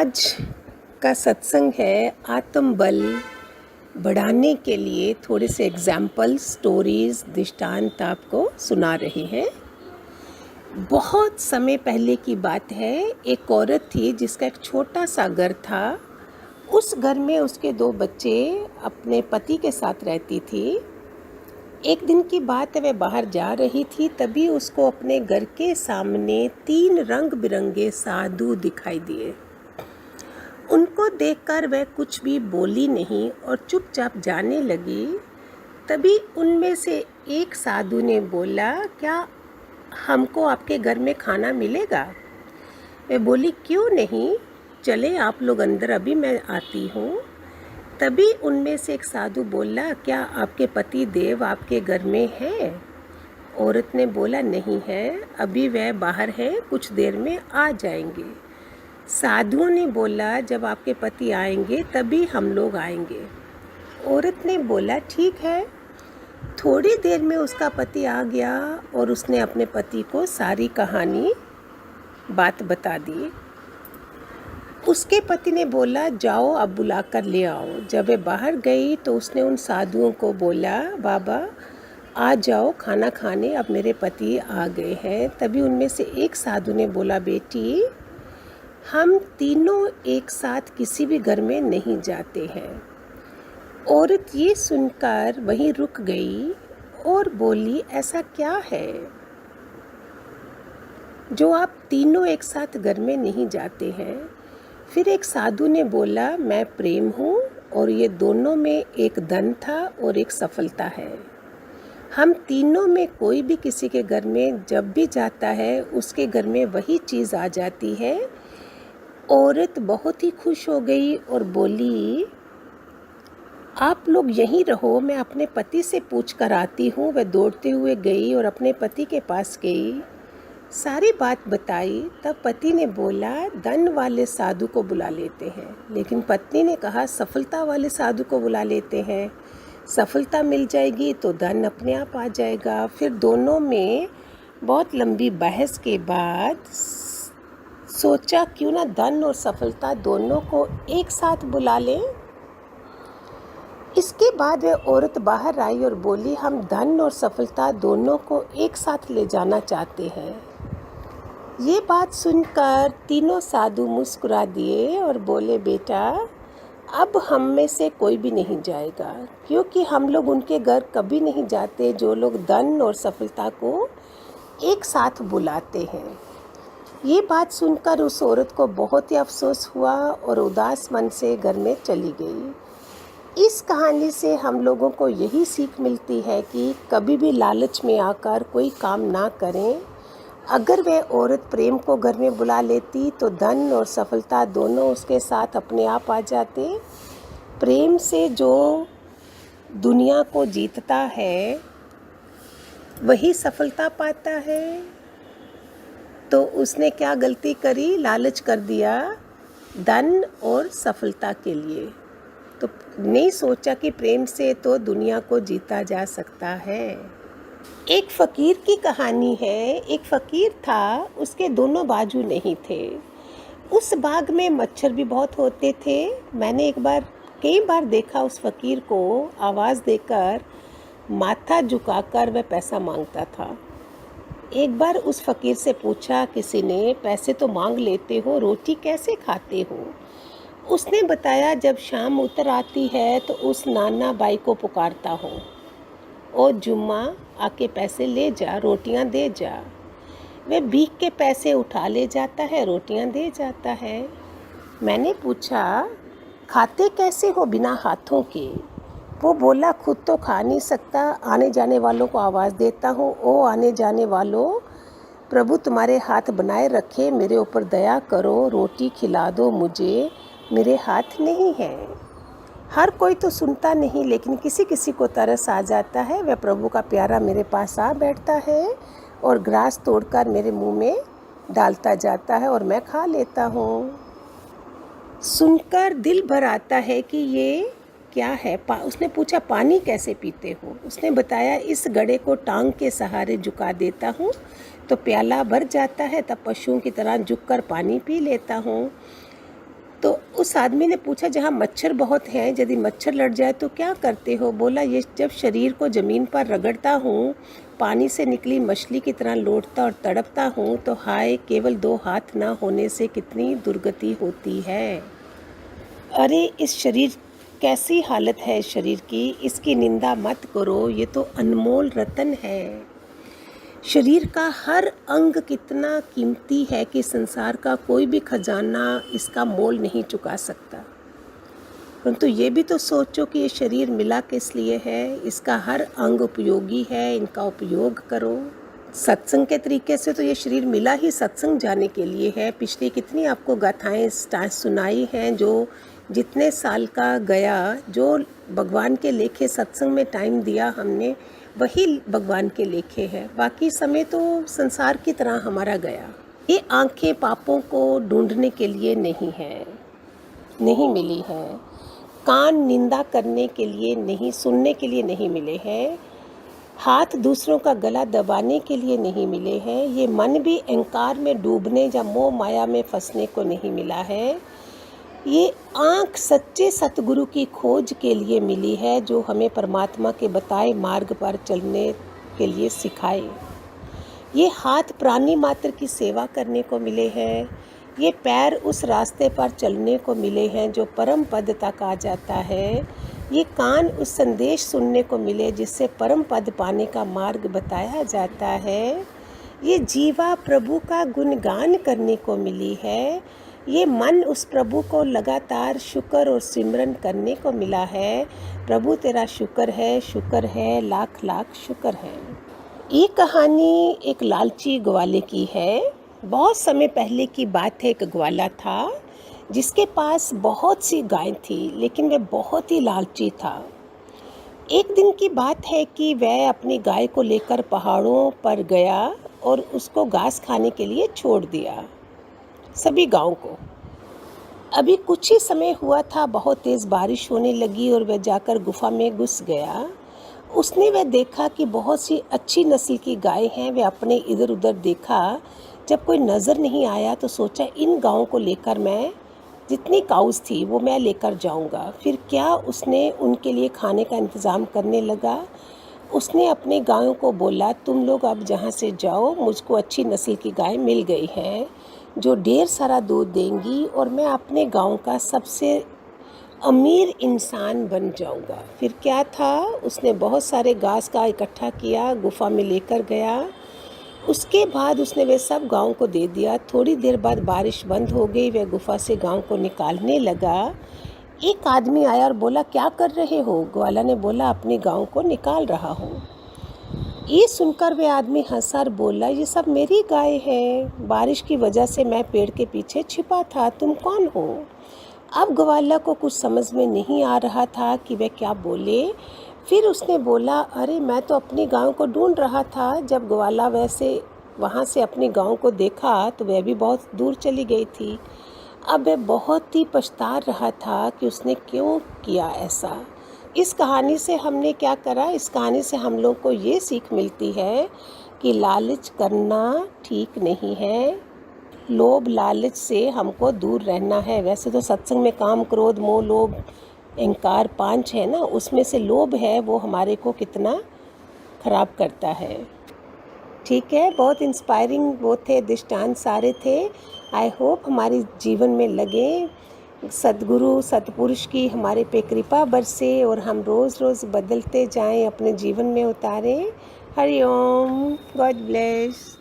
आज का सत्संग है आत्मबल बढ़ाने के लिए थोड़े से एग्जाम्पल स्टोरीज दृष्टांत आपको सुना रहे हैं। बहुत समय पहले की बात है। एक औरत थी जिसका एक छोटा सा घर था। उस घर में उसके 2 बच्चे अपने पति के साथ रहती थी। एक दिन की बात है, वह बाहर जा रही थी, तभी उसको अपने घर के सामने 3 रंग बिरंगे साधु दिखाई दिए। उनको देखकर वह कुछ भी बोली नहीं और चुपचाप जाने लगी। तभी उनमें से एक साधु ने बोला, क्या हमको आपके घर में खाना मिलेगा? वह बोली, क्यों नहीं, चले आप लोग अंदर, अभी मैं आती हूँ। तभी उनमें से एक साधु बोला, क्या आपके पति देव आपके घर में है? औरत ने बोला, नहीं है, अभी वह बाहर हैं, कुछ देर में आ जाएंगे। साधुओं ने बोला, जब आपके पति आएंगे तभी हम लोग आएंगे। औरत ने बोला, ठीक है। थोड़ी देर में उसका पति आ गया और उसने अपने पति को सारी कहानी बात बता दी। उसके पति ने बोला, जाओ अब बुला कर ले आओ। जब वे बाहर गई तो उसने उन साधुओं को बोला, बाबा आ जाओ खाना खाने, अब मेरे पति आ गए हैं। तभी उनमें से एक साधु ने बोला, बेटी हम तीनों एक साथ किसी भी घर में नहीं जाते हैं। औरत ये सुनकर वहीं रुक गई और बोली, ऐसा क्या है जो आप तीनों एक साथ घर में नहीं जाते हैं? फिर एक साधु ने बोला, मैं प्रेम हूँ और ये दोनों में एक धन था और एक सफलता है। हम तीनों में कोई भी किसी के घर में जब भी जाता है उसके घर में वही चीज़ आ जाती है। औरत बहुत ही खुश हो गई और बोली, आप लोग यहीं रहो, मैं अपने पति से पूछ कर आती हूँ। वह दौड़ते हुए गई और अपने पति के पास गई, सारी बात बताई। तब पति ने बोला, धन वाले साधु को बुला लेते हैं। लेकिन पत्नी ने कहा, सफलता वाले साधु को बुला लेते हैं, सफलता मिल जाएगी तो धन अपने आप आ जाएगा। फिर दोनों में बहुत लंबी बहस के बाद सोचा, क्यों ना धन और सफलता दोनों को एक साथ बुला लें। इसके बाद वह औरत बाहर आई और बोली, हम धन और सफलता दोनों को एक साथ ले जाना चाहते हैं। ये बात सुनकर तीनों साधु मुस्कुरा दिए और बोले, बेटा अब हम में से कोई भी नहीं जाएगा, क्योंकि हम लोग उनके घर कभी नहीं जाते जो लोग धन और सफलता को एक साथ बुलाते हैं। ये बात सुनकर उस औरत को बहुत ही अफसोस हुआ और उदास मन से घर में चली गई। इस कहानी से हम लोगों को यही सीख मिलती है कि कभी भी लालच में आकर कोई काम ना करें। अगर वह औरत प्रेम को घर में बुला लेती तो धन और सफलता दोनों उसके साथ अपने आप आ जाते। प्रेम से जो दुनिया को जीतता है वही सफलता पाता है। तो उसने क्या गलती करी, लालच कर दिया धन और सफलता के लिए। तो नहीं सोचा कि प्रेम से तो दुनिया को जीता जा सकता है। एक फ़कीर की कहानी है। एक फ़कीर था, उसके दोनों बाजू नहीं थे। उस बाग में मच्छर भी बहुत होते थे। मैंने कई बार देखा उस फ़कीर को आवाज़ देकर माथा झुकाकर वह पैसा मांगता था। एक बार उस फ़कीर से पूछा किसी ने, पैसे तो मांग लेते हो, रोटी कैसे खाते हो? उसने बताया, जब शाम उतर आती है तो उस नाना बाई को पुकारता हूँ, ओ जुम्मा आके पैसे ले जा, रोटियां दे जा। वह भीख के पैसे उठा ले जाता है, रोटियां दे जाता है। मैंने पूछा, खाते कैसे हो बिना हाथों के? वो बोला, खुद तो खा नहीं सकता, आने जाने वालों को आवाज़ देता हूँ, ओ आने जाने वालों, प्रभु तुम्हारे हाथ बनाए रखे, मेरे ऊपर दया करो, रोटी खिला दो मुझे, मेरे हाथ नहीं है। हर कोई तो सुनता नहीं, लेकिन किसी किसी को तरस आ जाता है। वह प्रभु का प्यारा मेरे पास आ बैठता है और ग्रास तोड़कर मेरे मुंह में डालता जाता है और मैं खा लेता हूँ। सुनकर दिल भर आता है कि ये क्या है। उसने पूछा, पानी कैसे पीते हो? उसने बताया, इस घड़े को टांग के सहारे झुका देता हूँ तो प्याला भर जाता है, तब पशुओं की तरह झुककर पानी पी लेता हूँ। तो उस आदमी ने पूछा, जहाँ मच्छर बहुत हैं, यदि मच्छर लड़ जाए तो क्या करते हो? बोला, ये जब शरीर को ज़मीन पर रगड़ता हूँ, पानी से निकली मछली की तरह लौटता और तड़पता हूँ, तो हाय, केवल 2 हाथ ना होने से कितनी दुर्गति होती है। अरे इस शरीर, कैसी हालत है इस शरीर की, इसकी निंदा मत करो, ये तो अनमोल रतन है। शरीर का हर अंग कितना कीमती है कि संसार का कोई भी खजाना इसका मोल नहीं चुका सकता। परंतु ये भी तो सोचो कि ये शरीर मिला किस लिए है, इसका हर अंग उपयोगी है, इनका उपयोग करो। सत्संग के तरीके से तो ये शरीर मिला ही सत्संग जाने के लिए है। पिछली कितनी आपको गाथाएं सुनाई हैं, जो जितने साल का गया, जो भगवान के लेखे सत्संग में टाइम दिया हमने, वही भगवान के लेखे हैं। बाकी समय तो संसार की तरह हमारा गया। ये आंखें पापों को ढूंढने के लिए नहीं है, नहीं मिली है। कान निंदा करने के लिए नहीं, सुनने के लिए नहीं मिले हैं। हाथ दूसरों का गला दबाने के लिए नहीं मिले हैं। ये मन भी अहंकार में डूबने या मोह माया में फंसने को नहीं मिला है। ये आँख सच्चे सतगुरु की खोज के लिए मिली है, जो हमें परमात्मा के बताए मार्ग पर चलने के लिए सिखाए। ये हाथ प्राणी मात्र की सेवा करने को मिले हैं। ये पैर उस रास्ते पर चलने को मिले हैं जो परम पद तक आ जाता है। ये कान उस संदेश सुनने को मिले जिससे परम पद पाने का मार्ग बताया जाता है। ये जीवा प्रभु का गुणगान करने को मिली है। ये मन उस प्रभु को लगातार शुक्र और सिमरन करने को मिला है। प्रभु तेरा शुक्र है, लाख लाख शुक्र है। ये कहानी एक लालची ग्वाले की है। बहुत समय पहले की बात है। एक ग्वाला था जिसके पास बहुत सी गायें थी, लेकिन वह बहुत ही लालची था। एक दिन की बात है कि वह अपनी गाय को लेकर पहाड़ों पर गया और उसको घास खाने के लिए छोड़ दिया, सभी गायों को। अभी कुछ ही समय हुआ था, बहुत तेज़ बारिश होने लगी और वह जाकर गुफा में घुस गया। उसने वह देखा कि बहुत सी अच्छी नस्ल की गाय हैं। वह अपने इधर उधर देखा, जब कोई नज़र नहीं आया तो सोचा, इन गायों को लेकर मैं, जितनी काउस थी वो मैं लेकर जाऊंगा। फिर क्या, उसने उनके लिए खाने का इंतज़ाम करने लगा। उसने अपने गायों को बोला, तुम लोग अब जहाँ से जाओ, मुझको अच्छी नस्ल की गाय मिल गई है जो ढेर सारा दूध देंगी और मैं अपने गांव का सबसे अमीर इंसान बन जाऊंगा। फिर क्या था, उसने बहुत सारे घास का इकट्ठा किया, गुफा में लेकर गया। उसके बाद उसने वे सब गांव को दे दिया। थोड़ी देर बाद बारिश बंद हो गई। वह गुफा से गांव को निकालने लगा। एक आदमी आया और बोला, क्या कर रहे हो? ग्वाला ने बोला, अपनी गांव को निकाल रहा हूँ। ये सुनकर वह आदमी हंसा और बोला, ये सब मेरी गाय है, बारिश की वजह से मैं पेड़ के पीछे छिपा था, तुम कौन हो? अब ग्वाला को कुछ समझ में नहीं आ रहा था कि वह क्या बोले। फिर उसने बोला, अरे मैं तो अपनी गायों को ढूंढ रहा था। जब ग्वाला वहाँ से अपनी गायों को देखा तो वह भी बहुत दूर चली गई थी। अब वह बहुत ही पछता रहा था कि उसने क्यों किया ऐसा। इस कहानी से हमने क्या करा, इस कहानी से हम लोग को ये सीख मिलती है कि लालच करना ठीक नहीं है। लोभ लालच से हमको दूर रहना है। वैसे तो सत्संग में काम, क्रोध, मोह, लोभ, अहंकार 5 है ना, उसमें से लोभ है वो हमारे को कितना खराब करता है। ठीक है, बहुत इंस्पायरिंग वो थे, दृष्टांत सारे थे। आई होप हमारे जीवन में लगे, सद्गुरु सतपुरुष की हमारे पे कृपा बरसे और हम रोज़ रोज़ बदलते जाएं, अपने जीवन में उतारें। हरि ओम, गॉड ब्लेस।